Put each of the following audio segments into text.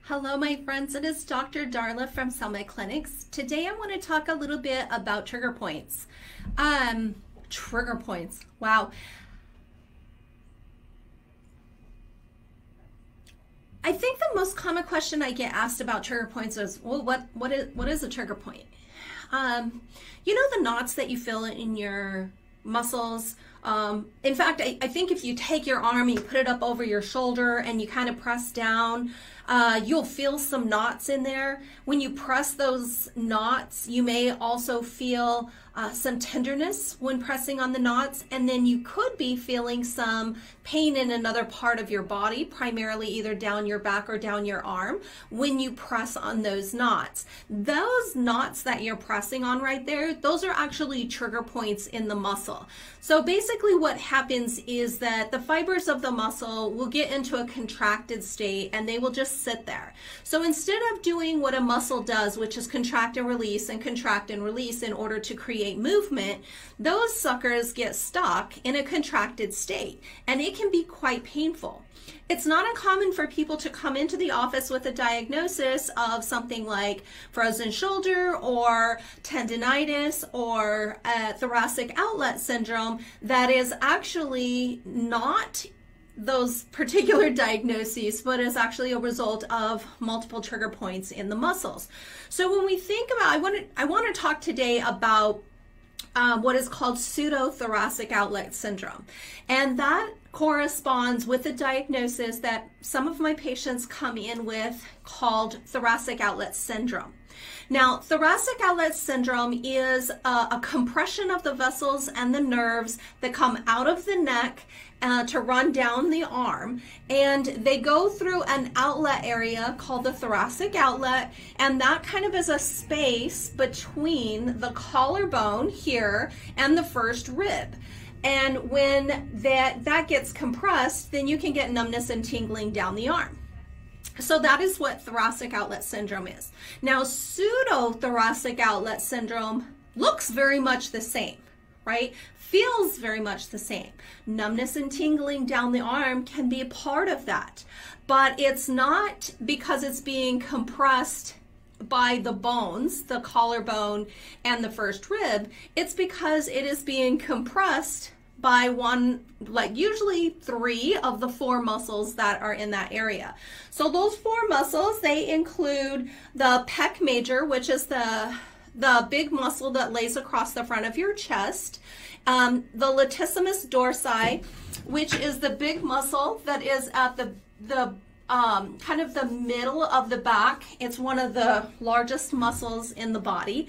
Hello, my friends. It is Dr. Darla from Summit Clinics. Today I want to talk a little bit about trigger points. Trigger points. Wow. I think the most common question I get asked about trigger points is, well, what is a trigger point? You know the knots that you feel in your muscles? In fact, I think if you take your arm and you put it up over your shoulder and you kind of press down, you'll feel some knots in there. When you press those knots, you may also feel some tenderness when pressing on the knots, and then you could be feeling some pain in another part of your body, primarily either down your back or down your arm, when you press on those knots. Those knots that you're pressing on right there, those are actually trigger points in the muscle. So basically what happens is that the fibers of the muscle will get into a contracted state and they will just sit there. So instead of doing what a muscle does, which is contract and release in order to create movement, those suckers get stuck in a contracted state, and it can be quite painful. It's not uncommon for people to come into the office with a diagnosis of something like frozen shoulder or tendinitis or thoracic outlet syndrome that is actually not those particular diagnoses, but is actually a result of multiple trigger points in the muscles. So when we think about, I want to talk today about what is called pseudothoracic outlet syndrome. And that corresponds with a diagnosis that some of my patients come in with called thoracic outlet syndrome. Now, thoracic outlet syndrome is a compression of the vessels and the nerves that come out of the neck to run down the arm, and they go through an outlet area called the thoracic outlet, and that kind of is a space between the collarbone here and the first rib. And when that gets compressed, then you can get numbness and tingling down the arm. So that is what thoracic outlet syndrome is. Now, pseudothoracic outlet syndrome looks very much the same, right? Feels very much the same. Numbness and tingling down the arm can be a part of that, but it's not because it's being compressed by the bones, the collarbone and the first rib. It's because it is being compressed by one, like usually 3 of the 4 muscles that are in that area. So those 4 muscles, they include the pec major, which is the big muscle that lays across the front of your chest, the latissimus dorsi, which is the big muscle that is at the kind of the middle of the back. It's one of the largest muscles in the body.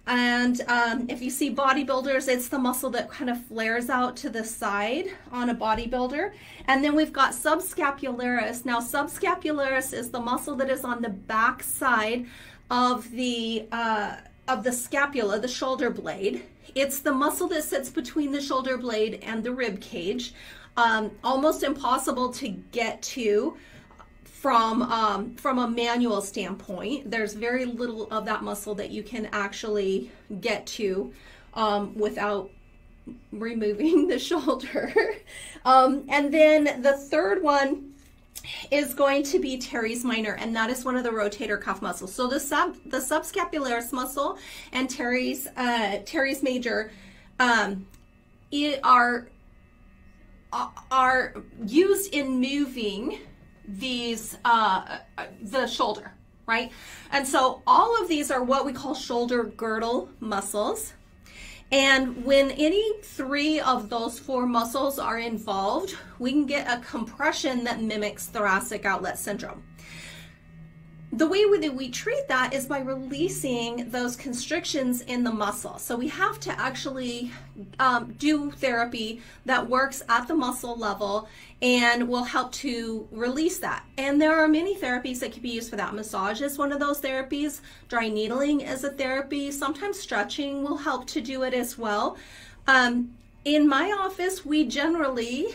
And if you see bodybuilders, it's the muscle that kind of flares out to the side on a bodybuilder. And then we've got subscapularis. Now, subscapularis is the muscle that is on the back side of the scapula, the shoulder blade. It's the muscle that sits between the shoulder blade and the rib cage. Almost impossible to get to from a manual standpoint. There's very little of that muscle that you can actually get to without removing the shoulder. And then the third one is going to be teres minor, and that is one of the rotator cuff muscles. So the subscapularis muscle and teres major are used in moving these the shoulder, right? And so all of these are what we call shoulder girdle muscles. And when any 3 of those 4 muscles are involved, we can get a compression that mimics thoracic outlet syndrome. The way that we treat that is by releasing those constrictions in the muscle. So we have to actually do therapy that works at the muscle level and will help to release that. And there are many therapies that can be used for that. Massage is one of those therapies. Dry needling is a therapy. Sometimes stretching will help to do it as well. In my office, we generally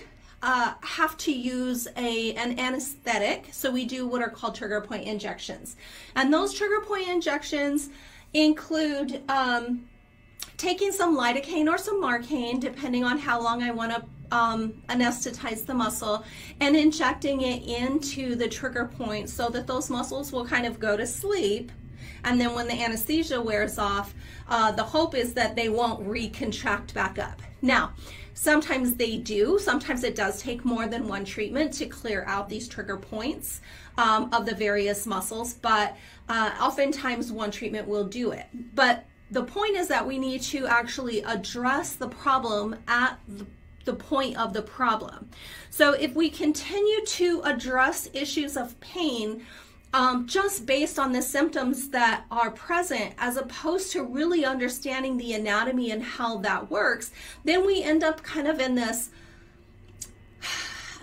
have to use an anesthetic. So we do what are called trigger point injections. And those trigger point injections include taking some lidocaine or some marcaine, depending on how long I want to anesthetize the muscle and injecting it into the trigger point so that those muscles will kind of go to sleep. And then when the anesthesia wears off, the hope is that they won't recontract back up. Now, sometimes they do. Sometimes it does take more than one treatment to clear out these trigger points of the various muscles, but oftentimes one treatment will do it. But the point is that we need to actually address the problem at the point of the problem. So if we continue to address issues of pain just based on the symptoms that are present, as opposed to really understanding the anatomy and how that works, then we end up kind of in this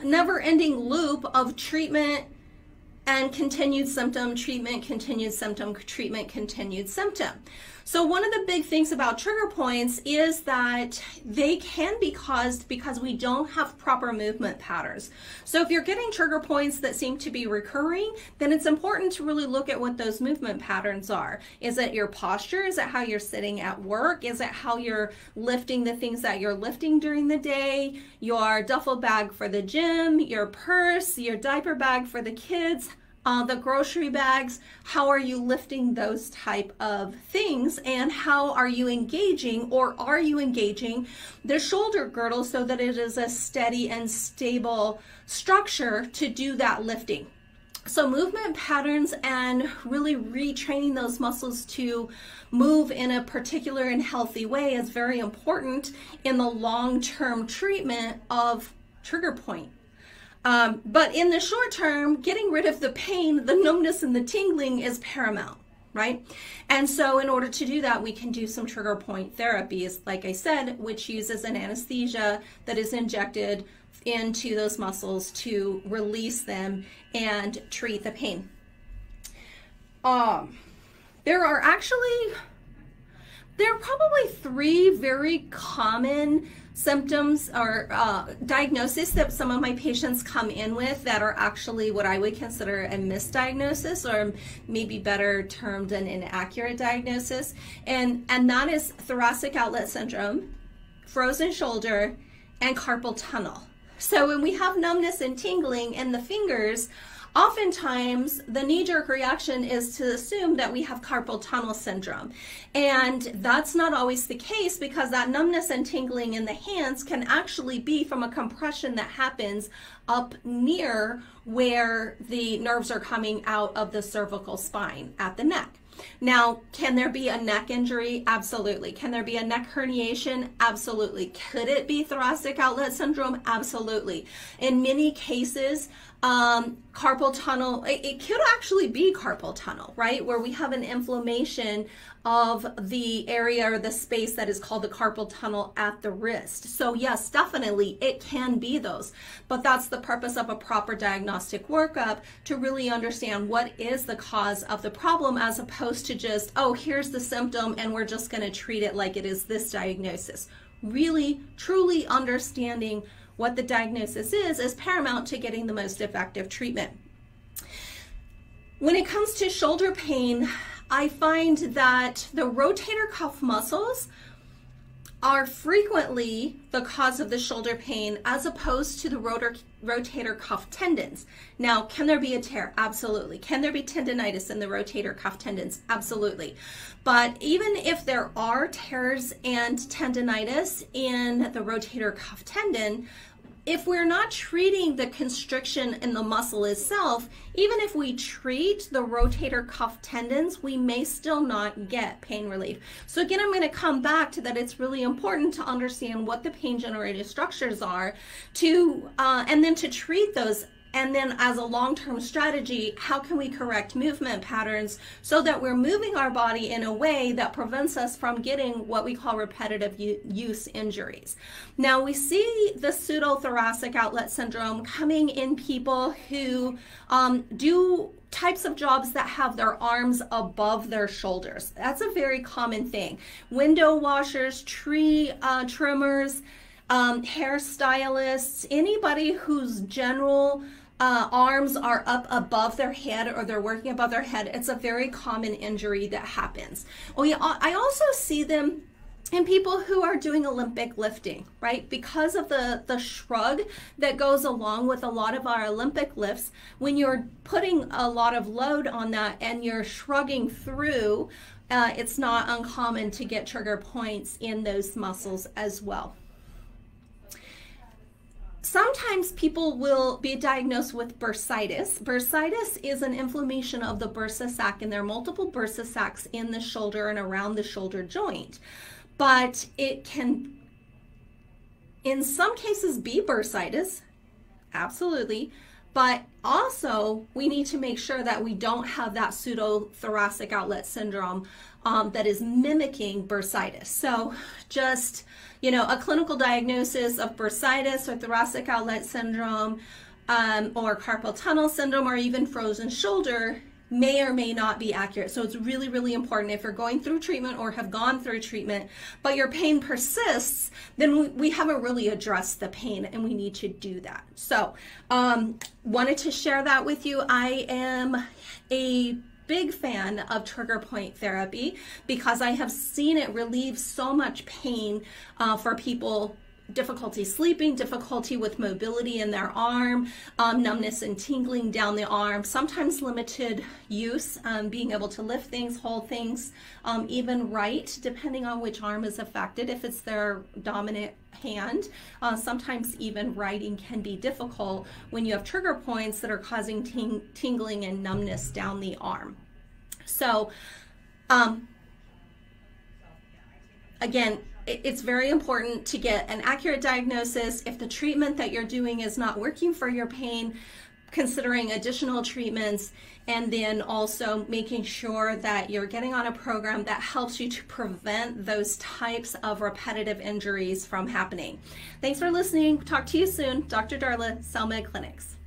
never-ending loop of treatment and continued symptom, treatment, continued symptom, treatment, continued symptom. So one of the big things about trigger points is that they can be caused because we don't have proper movement patterns. So if you're getting trigger points that seem to be recurring, then it's important to really look at what those movement patterns are. Is it your posture? Is it how you're sitting at work? Is it how you're lifting the things that you're lifting during the day? Your duffel bag for the gym, your purse, your diaper bag for the kids, the grocery bags? How are you lifting those type of things, and how are you engaging, or are you engaging the shoulder girdle so that it is a steady and stable structure to do that lifting? So movement patterns and really retraining those muscles to move in a particular and healthy way is very important in the long-term treatment of trigger point. But in the short term, getting rid of the pain, the numbness, and the tingling is paramount, right? And so in order to do that, we can do some trigger point therapies, like I said, which uses an anesthesia that is injected into those muscles to release them and treat the pain. There are probably 3 very common symptoms or diagnosis that some of my patients come in with that are actually what I would consider a misdiagnosis, or maybe better termed an inaccurate diagnosis. And that is thoracic outlet syndrome, frozen shoulder, and carpal tunnel. So when we have numbness and tingling in the fingers, oftentimes the knee-jerk reaction is to assume that we have carpal tunnel syndrome. And that's not always the case, because that numbness and tingling in the hands can actually be from a compression that happens up near where the nerves are coming out of the cervical spine at the neck. Now, can there be a neck injury? Absolutely. Can there be a neck herniation? Absolutely. Could it be thoracic outlet syndrome? Absolutely. In many cases, carpal tunnel, it could actually be carpal tunnel, right? Where we have an inflammation of the area or the space that is called the carpal tunnel at the wrist. So yes, definitely it can be those, but that's the purpose of a proper diagnostic workup, to really understand what is the cause of the problem, as opposed to just, oh, here's the symptom and we're just going to treat it like it is this diagnosis. Really, truly understanding what the diagnosis is paramount to getting the most effective treatment. When it comes to shoulder pain, I find that the rotator cuff muscles are frequently the cause of the shoulder pain, as opposed to the rotator cuff tendons. Now, can there be a tear? Absolutely. Can there be tendonitis in the rotator cuff tendons? Absolutely. But even if there are tears and tendonitis in the rotator cuff tendon, if we're not treating the constriction in the muscle itself, even if we treat the rotator cuff tendons, we may still not get pain relief. So again, I'm going to come back to that. It's really important to understand what the pain generating structures are, and then to treat those. And then as a long-term strategy, how can we correct movement patterns so that we're moving our body in a way that prevents us from getting what we call repetitive use injuries. Now, we see the pseudothoracic outlet syndrome coming in people who do types of jobs that have their arms above their shoulders. That's a very common thing. Window washers, tree trimmers, hairstylists, anybody whose general arms are up above their head, or they're working above their head. It's a very common injury that happens. I also see them And people who are doing Olympic lifting, right? Because of the shrug that goes along with a lot of our Olympic lifts, when you're putting a lot of load on that and you're shrugging through, it's not uncommon to get trigger points in those muscles as well. Sometimes people will be diagnosed with bursitis. Bursitis is an inflammation of the bursa sac, and there are multiple bursa sacs in the shoulder and around the shoulder joint. But it can, in some cases, be bursitis, absolutely. But also, we need to make sure that we don't have that pseudothoracic outlet syndrome that is mimicking bursitis. So just, you know, a clinical diagnosis of bursitis or thoracic outlet syndrome or carpal tunnel syndrome or even frozen shoulder may or may not be accurate. So it's really, really important if you're going through treatment or have gone through treatment, but your pain persists, then we haven't really addressed the pain and we need to do that. So wanted to share that with you. I am a big fan of trigger point therapy because I have seen it relieve so much pain for people. Difficulty sleeping, difficulty with mobility in their arm, numbness and tingling down the arm, sometimes limited use, being able to lift things, hold things, even write, depending on which arm is affected. If it's their dominant hand, sometimes even writing can be difficult when you have trigger points that are causing tingling and numbness down the arm. So, again, it's very important to get an accurate diagnosis. If the treatment that you're doing is not working for your pain, considering additional treatments, and then also making sure that you're getting on a program that helps you to prevent those types of repetitive injuries from happening. Thanks for listening. Talk to you soon. Dr. Darla, Cellmed Clinics.